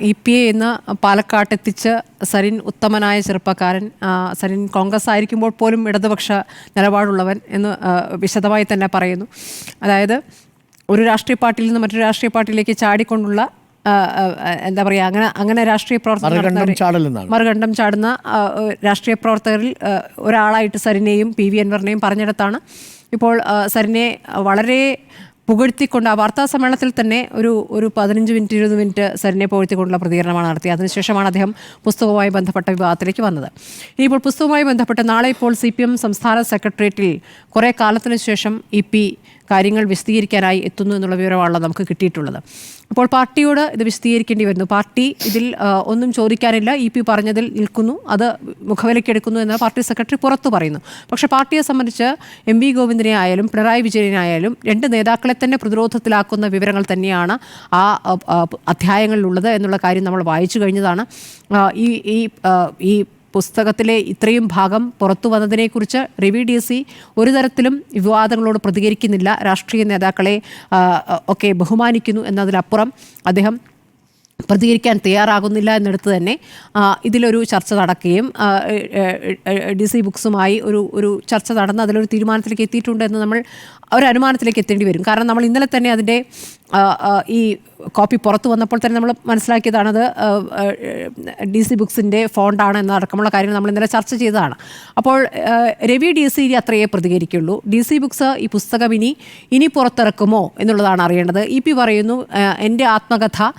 EPA ഇന്ന് പാലക്കാട്ടെത്തിച്ച് സരിൻ ഉത്തമനായ ചെറുപ്പക്കാരൻ, സരിൻ കോൺഗ്രസ് ആയിരിക്കുമ്പോൾ പോലും ഇടതുപക്ഷ നിലപാടുള്ളവൻ എന്ന് വിശദമായി തന്നെ പറയുന്നു. അതായത് ഒരു രാഷ്ട്രീയ പാർട്ടിയിൽ നിന്ന് മറ്റൊരു രാഷ്ട്രീയ പാർട്ടിയിലേക്ക് ചാടിക്കൊണ്ടുള്ള എന്താ പറയുക, അങ്ങനെ രാഷ്ട്രീയ പ്രവർത്തകർ മറുകണ്ഠം ചാടുന്ന രാഷ്ട്രീയ പ്രവർത്തകരിൽ ഒരാളായിട്ട് സരിനെയും PV അൻവറിനെയും പറഞ്ഞിടത്താണ് ഇപ്പോൾ സരിനെ വളരെ പുകഴ്ത്തിക്കൊണ്ട് ആ വാർത്താ സമ്മേളനത്തിൽ തന്നെ ഒരു 15 മിനിറ്റ് 20 മിനിറ്റ് സരിനെ പുകഴ്ത്തിക്കൊണ്ടുള്ള പ്രതികരണമാണ് നടത്തിയത്. അതിനുശേഷമാണ് അദ്ദേഹം പുസ്തകവുമായി ബന്ധപ്പെട്ട വിവാദത്തിലേക്ക് വന്നത്. ഇനിയിപ്പോൾ പുസ്തകവുമായി ബന്ധപ്പെട്ട് നാളെ ഇപ്പോൾ CPM സംസ്ഥാന സെക്രട്ടേറിയറ്റിൽ കുറേ കാലത്തിന് ശേഷം EP കാര്യങ്ങൾ വിശദീകരിക്കാനായി എത്തുന്നു എന്നുള്ള വിവരമാണല്ലോ നമുക്ക് കിട്ടിയിട്ടുള്ളത്. അപ്പോൾ പാർട്ടിയോട് ഇത് വിശദീകരിക്കേണ്ടി വരുന്നു. പാർട്ടി ഇതിൽ ഒന്നും ചോദിക്കാനില്ല, EP പറഞ്ഞതിൽ നിൽക്കുന്നു, അത് മുഖവിലക്കെടുക്കുന്നു എന്ന് പാർട്ടി സെക്രട്ടറി പുറത്തു പറയുന്നു. പക്ഷേ പാർട്ടിയെ സംബന്ധിച്ച് MV ഗോവിന്ദനെ ആയാലും പിണറായി വിജയനെ ആയാലും രണ്ട് നേതാക്കളെ തന്നെ പ്രതിരോധത്തിലാക്കുന്ന വിവരങ്ങൾ തന്നെയാണ് ആ അധ്യായങ്ങളിലുള്ളത് എന്നുള്ള കാര്യം നമ്മൾ വായിച്ചു കഴിഞ്ഞതാണ്. ഈ പുസ്തകത്തിലെ ഇത്രയും ഭാഗം പുറത്തു വന്നതിനെക്കുറിച്ച് റിവി DC ഒരു തരത്തിലും വിവാദങ്ങളോട് പ്രതികരിക്കുന്നില്ല. രാഷ്ട്രീയ നേതാക്കളെ ഒക്കെ ബഹുമാനിക്കുന്നു എന്നതിലപ്പുറം അദ്ദേഹം പ്രതികരിക്കാൻ തയ്യാറാകുന്നില്ല എന്നിടത്ത് തന്നെ ഇതിലൊരു ചർച്ച നടക്കുകയും DC ബുക്സുമായി ഒരു ചർച്ച നടന്ന് അതിലൊരു തീരുമാനത്തിലേക്ക് എത്തിയിട്ടുണ്ട് എന്ന് നമ്മൾ ഒരു അനുമാനത്തിലേക്ക് എത്തേണ്ടി വരും. കാരണം നമ്മൾ ഇന്നലെ തന്നെ അതിൻ്റെ ഈ കോപ്പി പുറത്തു വന്നപ്പോൾ തന്നെ നമ്മൾ മനസ്സിലാക്കിയതാണത് DC ബുക്സിൻ്റെ ഫോണ്ടാണ് എന്നടക്കമുള്ള കാര്യങ്ങൾ നമ്മൾ ഇന്നലെ ചർച്ച ചെയ്തതാണ്. അപ്പോൾ രവി DC ഇനി അത്രയേ പ്രതികരിക്കുള്ളൂ. DC ബുക്സ് ഈ പുസ്തകം ഇനി പുറത്തിറക്കുമോ എന്നുള്ളതാണ് അറിയേണ്ടത്. EP പറയുന്നു, എൻ്റെ ആത്മകഥ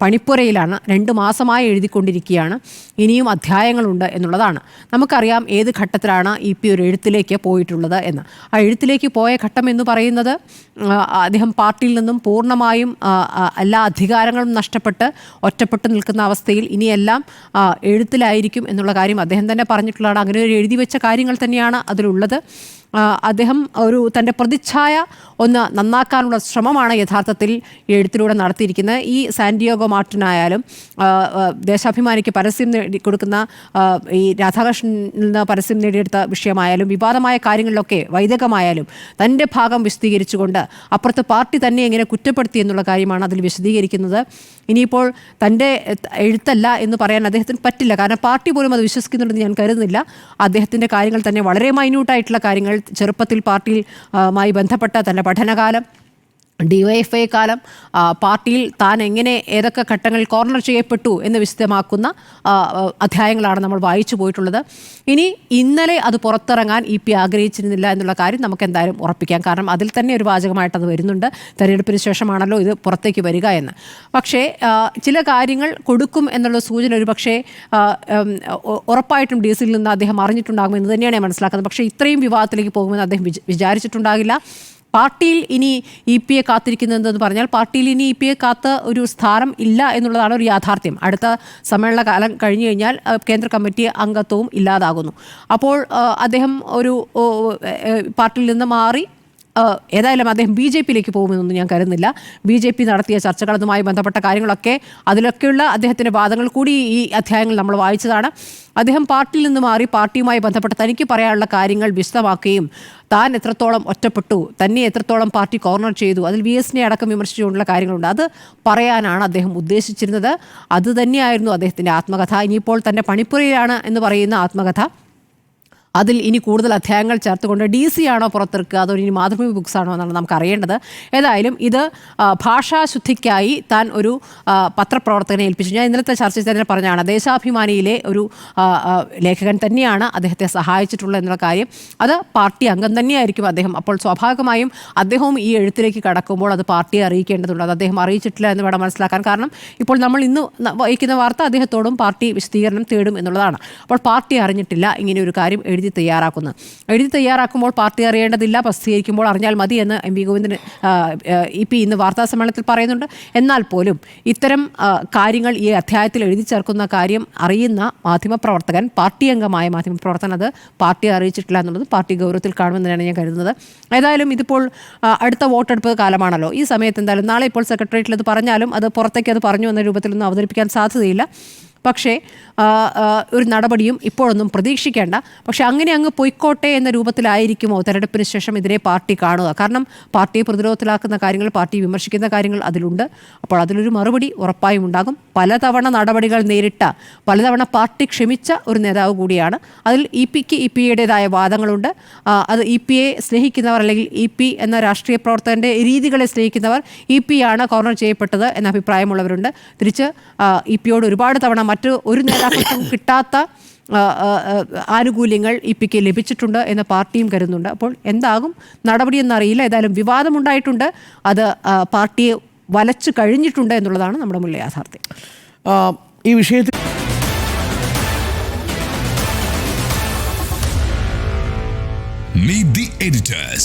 പണിപ്പുരയിലാണ്, 2 മാസമായി എഴുതിക്കൊണ്ടിരിക്കുകയാണ്, ഇനിയും അധ്യായങ്ങളുണ്ട് എന്നുള്ളതാണ്. നമുക്കറിയാം ഏത് ഘട്ടത്തിലാണ് EP ഒരു എഴുത്തിലേക്ക് പോയിട്ടുള്ളത് എന്ന്. ആ എഴുത്തിലേക്ക് പോയ ഘട്ടം എന്ന് പറയുന്നത് അദ്ദേഹം പാർട്ടിയിൽ നിന്നും പൂർണ്ണമായും എല്ലാ അധികാരങ്ങളും നഷ്ടപ്പെട്ട് ഒറ്റപ്പെട്ട് നിൽക്കുന്ന അവസ്ഥയിൽ ഇനിയെല്ലാം എഴുത്തിലായിരിക്കും എന്നുള്ള കാര്യം അദ്ദേഹം തന്നെ പറഞ്ഞിട്ടുള്ളതാണ്. അങ്ങനെ ഒരു എഴുതി വെച്ച കാര്യങ്ങൾ തന്നെയാണ് അതിലുള്ളത്. അദ്ദേഹം തൻ്റെ പ്രതിച്ഛായ ഒന്ന് നന്നാക്കാനുള്ള ശ്രമമാണ് യഥാർത്ഥത്തിൽ എഴുത്തിലൂടെ നടത്തിയിരിക്കുന്നത്. ഈ സാന്റിയാഗോ മാർട്ടിനായാലും ദേശാഭിമാനിക്ക് പരസ്യം കൊടുക്കുന്ന ഈ രാധാകൃഷ്ണനിൽ നിന്ന് പരസ്യം നേടിയെടുത്ത വിഷയമായാലും വിവാദമായ കാര്യങ്ങളിലൊക്കെ വൈദികമായാലും തൻ്റെ ഭാഗം വിശദീകരിച്ചുകൊണ്ട് അപ്പുറത്ത് പാർട്ടി തന്നെ എങ്ങനെ കുറ്റപ്പെടുത്തി എന്നുള്ള കാര്യമാണ് അതിൽ വിശദീകരിക്കുന്നത്. ഇനിയിപ്പോൾ തൻ്റെ എഴുത്തല്ല എന്ന് പറയാൻ അദ്ദേഹത്തിന് പറ്റില്ല, കാരണം പാർട്ടി പോലും അത് വിശ്വസിക്കുന്നുണ്ടെന്ന് ഞാൻ കരുതുന്നില്ല. അദ്ദേഹത്തിൻ്റെ കാര്യങ്ങൾ തന്നെ വളരെ മൈന്യൂട്ടായിട്ടുള്ള കാര്യങ്ങൾ, ചെറുപ്പത്തിൽ പാർട്ടിയുമായി ബന്ധപ്പെട്ട തൻ്റെ പഠനകാലം, DYFI കാലം, പാർട്ടിയിൽ താൻ എങ്ങനെ ഏതൊക്കെ ഘട്ടങ്ങളിൽ കോർണർ ചെയ്യപ്പെട്ടു എന്ന് വിശദമാക്കുന്ന അധ്യായങ്ങളാണ് നമ്മൾ വായിച്ചു പോയിട്ടുള്ളത്. ഇന്നലെ അത് പുറത്തിറങ്ങാൻ EP ആഗ്രഹിച്ചിരുന്നില്ല എന്നുള്ള കാര്യം നമുക്ക് എന്തായാലും ഉറപ്പിക്കാം. കാരണം അതിൽ തന്നെ ഒരു വാചകമായിട്ട് അത് വരുന്നുണ്ട്, തെരഞ്ഞെടുപ്പിന് ശേഷമാണല്ലോ ഇത് പുറത്തേക്ക് വരിക എന്ന്. പക്ഷേ ചില കാര്യങ്ങൾ കൊടുക്കും എന്നുള്ള സൂചന ഒരു പക്ഷേ ഉറപ്പായിട്ടും DC നിന്ന് അദ്ദേഹം അറിഞ്ഞിട്ടുണ്ടാകുമെന്ന് തന്നെയാണ് ഞാൻ മനസ്സിലാക്കുന്നത്. പക്ഷേ ഇത്രയും വിവാദത്തിലേക്ക് പോകുമെന്ന് അദ്ദേഹം വിചാരിച്ചിട്ടുണ്ടാകില്ല. പാർട്ടിയിൽ ഇനി EP കാത്തിരിക്കുന്നതെന്ന് പറഞ്ഞാൽ പാർട്ടിയിൽ ഇനി EP കാത്ത് ഒരു സ്ഥാനം ഇല്ല എന്നുള്ളതാണ് ഒരു യാഥാർത്ഥ്യം. അടുത്ത സമ്മേളന കാലം കഴിഞ്ഞു കഴിഞ്ഞാൽ കേന്ദ്ര കമ്മിറ്റി അംഗത്വവും ഇല്ലാതാകുന്നു. അപ്പോൾ അദ്ദേഹം ഒരു പാർട്ടിയിൽ നിന്ന് മാറി ഏതായാലും അദ്ദേഹം BJP-യിലേക്ക് പോകുമെന്നൊന്നും ഞാൻ കരുതുന്നില്ല. BJP നടത്തിയ ചർച്ചകൾ, അതുമായി ബന്ധപ്പെട്ട കാര്യങ്ങളൊക്കെ, അതിലൊക്കെയുള്ള അദ്ദേഹത്തിൻ്റെ വാദങ്ങൾ കൂടി ഈ അധ്യായങ്ങൾ നമ്മൾ വായിച്ചതാണ്. അദ്ദേഹം പാർട്ടിയിൽ നിന്ന് മാറി പാർട്ടിയുമായി ബന്ധപ്പെട്ട് തനിക്ക് പറയാനുള്ള കാര്യങ്ങൾ വിശദമാക്കുകയും താൻ എത്രത്തോളം ഒറ്റപ്പെട്ടു, തന്നെ എത്രത്തോളം പാർട്ടി കോർണർ ചെയ്തു, അതിൽ VS-നെ അടക്കം വിമർശിച്ചുകൊണ്ടുള്ള കാര്യങ്ങളുണ്ട്, അത് പറയാനാണ് അദ്ദേഹം ഉദ്ദേശിച്ചിരുന്നത്. അതുതന്നെയായിരുന്നു അദ്ദേഹത്തിൻ്റെ ആത്മകഥ. ഇനിയിപ്പോൾ തൻ്റെ പണിപ്പുരയിലാണ് എന്ന് പറയുന്ന ആത്മകഥ, അതിൽ ഇനി കൂടുതൽ അധ്യായങ്ങൾ ചേർത്തുകൊണ്ട് DC ആണോ പുറത്തിറക്കുക, അതോ ഇനി മാതൃഭൂമി ബുക്സ് ആണോ എന്നാണ് നമുക്ക് അറിയേണ്ടത്. ഏതായാലും ഇത് ഭാഷാശുദ്ധിക്കായി താൻ ഒരു പത്രപ്രവർത്തകനെ ഏൽപ്പിച്ചു. ഞാൻ ഇന്നലത്തെ ചർച്ചയിൽ തന്നെ പറഞ്ഞാണ്, ദേശാഭിമാനിയിലെ ഒരു ലേഖകൻ തന്നെയാണ് അദ്ദേഹത്തെ സഹായിച്ചിട്ടുള്ളത് എന്നുള്ള കാര്യം. അത് പാർട്ടി അംഗം തന്നെയായിരിക്കും അദ്ദേഹം. അപ്പോൾ സ്വാഭാവികമായും അദ്ദേഹവും ഈ എഴുത്തിലേക്ക് കടക്കുമ്പോൾ അത് പാർട്ടിയെ അറിയിക്കേണ്ടതുണ്ട്. അത് അദ്ദേഹം അറിയിച്ചിട്ടില്ല എന്ന് വേണം മനസ്സിലാക്കാൻ. കാരണം ഇപ്പോൾ നമ്മൾ ഇന്ന് വഹിക്കുന്ന വാർത്ത അദ്ദേഹത്തോടും പാർട്ടി വിശദീകരണം തേടും എന്നുള്ളതാണ്. അപ്പോൾ പാർട്ടി അറിഞ്ഞിട്ടില്ല ഇങ്ങനെ ഒരു കാര്യം എഴുതി തയ്യാറാക്കുമ്പോൾ പാർട്ടി അറിയേണ്ടതില്ല, പ്രസിദ്ധീകരിക്കുമ്പോൾ അറിഞ്ഞാൽ മതി എന്ന് MV ഗോവിന്ദൻ EP ഇന്ന് വാർത്താ സമ്മേളനത്തിൽ പറയുന്നുണ്ട്. എന്നാൽ പോലും ഇത്തരം കാര്യങ്ങൾ ഈ അധ്യായത്തിൽ എഴുതി ചേർക്കുന്ന കാര്യം അറിയുന്ന മാധ്യമപ്രവർത്തകൻ, പാർട്ടി അംഗമായ മാധ്യമപ്രവർത്തകൻ, അത് പാർട്ടിയെ അറിയിച്ചിട്ടില്ല എന്നുള്ളത് പാർട്ടി ഗൗരവത്തിൽ കാണുമെന്നാണ് ഞാൻ കരുതുന്നത്. ഏതായാലും ഇതിപ്പോൾ അടുത്ത വോട്ടെടുപ്പ് കാലമാണല്ലോ. ഈ സമയത്ത് എന്തായാലും നാളെ ഇപ്പോൾ സെക്രട്ടേറിയറ്റിൽ അത് പറഞ്ഞാലും അത് പുറത്തേക്ക് അത് പറഞ്ഞു എന്ന രൂപത്തിലൊന്നും അവതരിപ്പിക്കാൻ സാധ്യതയില്ല. പക്ഷേ ഒരു നടപടിയും ഇപ്പോഴൊന്നും പ്രതീക്ഷിക്കേണ്ട. പക്ഷേ അങ്ങനെ അങ്ങ് പൊയ്ക്കോട്ടെ എന്ന രൂപത്തിലായിരിക്കുമോ തെരഞ്ഞെടുപ്പിന് ശേഷം ഇതിനെ പാർട്ടി കാണുക? കാരണം പാർട്ടിയെ പ്രതിരോധത്തിലാക്കുന്ന കാര്യങ്ങൾ, പാർട്ടി വിമർശിക്കുന്ന കാര്യങ്ങൾ അതിലുണ്ട്. അപ്പോൾ അതിലൊരു മറുപടി ഉറപ്പായും ഉണ്ടാകും. പലതവണ നടപടികൾ നേരിട്ട, പലതവണ പാർട്ടി ക്ഷമിച്ച ഒരു നേതാവ് കൂടിയാണ്. അതിൽ ഇപിയുടേതായ വാദങ്ങളുണ്ട്. അത് ഇപിയെ സ്നേഹിക്കുന്നവർ, അല്ലെങ്കിൽ ഇപി എന്ന രാഷ്ട്രീയ പ്രവർത്തകൻ്റെ രീതികളെ സ്നേഹിക്കുന്നവർ ഇപിയാണ് കോർണർ ചെയ്യപ്പെട്ടത് എന്ന അഭിപ്രായമുള്ളവരുണ്ട്. തിരിച്ച് ഇപിയോട് ഒരുപാട് തവണ മറ്റ് ഒരു നേതാക്കൾക്കും കിട്ടാത്ത ആനുകൂല്യങ്ങൾ ഇപിക്ക് ലഭിച്ചിട്ടുണ്ട് എന്ന് പാർട്ടിയും കരുതുന്നുണ്ട്. അപ്പോൾ എന്താകും നടപടി എന്നറിയില്ല. ഏതായാലും വിവാദമുണ്ടായിട്ടുണ്ട്, അത് പാർട്ടിയെ വലച്ചു കഴിഞ്ഞിട്ടുണ്ട് എന്നുള്ളതാണ് നമ്മുടെ മുന്നിലെ യാഥാർത്ഥ്യം. ഈ വിഷയത്തിൽ Meet the editors.